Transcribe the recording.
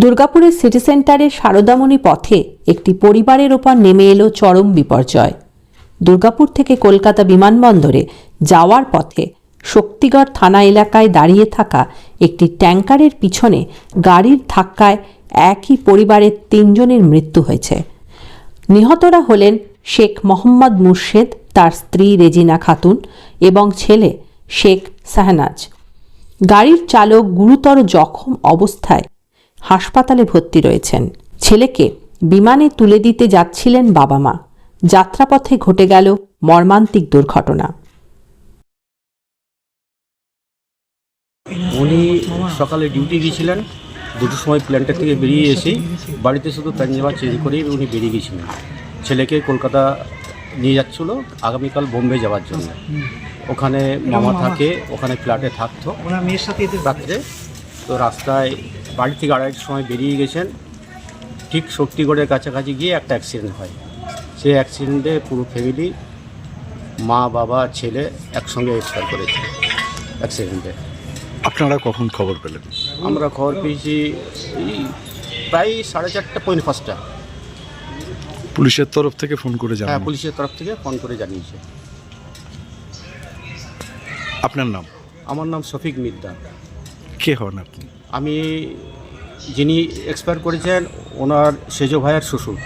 দুর্গাপুরের সিটি সেন্টারের সারদামণি পথে একটি পরিবারের ওপর নেমে এলো চরম বিপর্যয়। দুর্গাপুর থেকে কলকাতা বিমানবন্দরে যাওয়ার পথে শক্তিগড় থানা এলাকায় দাঁড়িয়ে থাকা একটি ট্যাঙ্কারের পিছনে গাড়ির ধাক্কায় একই পরিবারের ৩ জনের মৃত্যু হয়েছে। নিহতরা হলেন শেখ মোহাম্মদ মুর্শেদ, তার স্ত্রী রেজিনা খাতুন এবং ছেলে শেখ শাহনাজ। গাড়ির চালক গুরুতর জখম অবস্থায় হাসপাতালে ভর্তি রয়েছেন। ছেলেকে বিমানে তুলে দিতে যাচ্ছিলেন বাবা মা। যাত্রাপথে ঘটে গেল মর্মান্তিক দুর্ঘটনা। উনি সকালে ডিউটি গিয়েছিলেন, 2টোর সময় প্ল্যান্টের থেকে বেরিয়ে এসেই বাড়িতে শুধু প্যান্ট চেঞ্জ করেই উনি বেরিয়ে গিয়েছিলেন। ছেলেকে কলকাতা নিয়ে যাচ্ছিল আগামীকাল বোম্বে যাওয়ার জন্য। ওখানে মামা থাকে, ওখানে ফ্ল্যাটে থাকতো রাত্রে। তো রাস্তায় বাড়ি থেকে 2:30টার সময় বেরিয়ে গেছেন। ঠিক শক্তিগড়ের কাছাকাছি গিয়ে একটা অ্যাক্সিডেন্ট হয়। সেই অ্যাক্সিডেন্টে পুরো ফ্যামিলি, মা বাবা ছেলে একসঙ্গে এক্সপায়ার করেছে অ্যাক্সিডেন্টে। আপনারা কখন খবর পেলেন? আমরা খবর পেয়েছি এই প্রায় 4:30 পৌনে 5টা। পুলিশের তরফ থেকে ফোন করে জানান? হ্যাঁ, পুলিশের তরফ থেকে ফোন করে জানিয়েছে। আপনার নাম? আমার নাম শফিক মিদ্দার। কে হন আপনি? আমি যিনি এক্সপায়ার করেছেন ওনার সেজ ভাইয়ের শ্বশুর।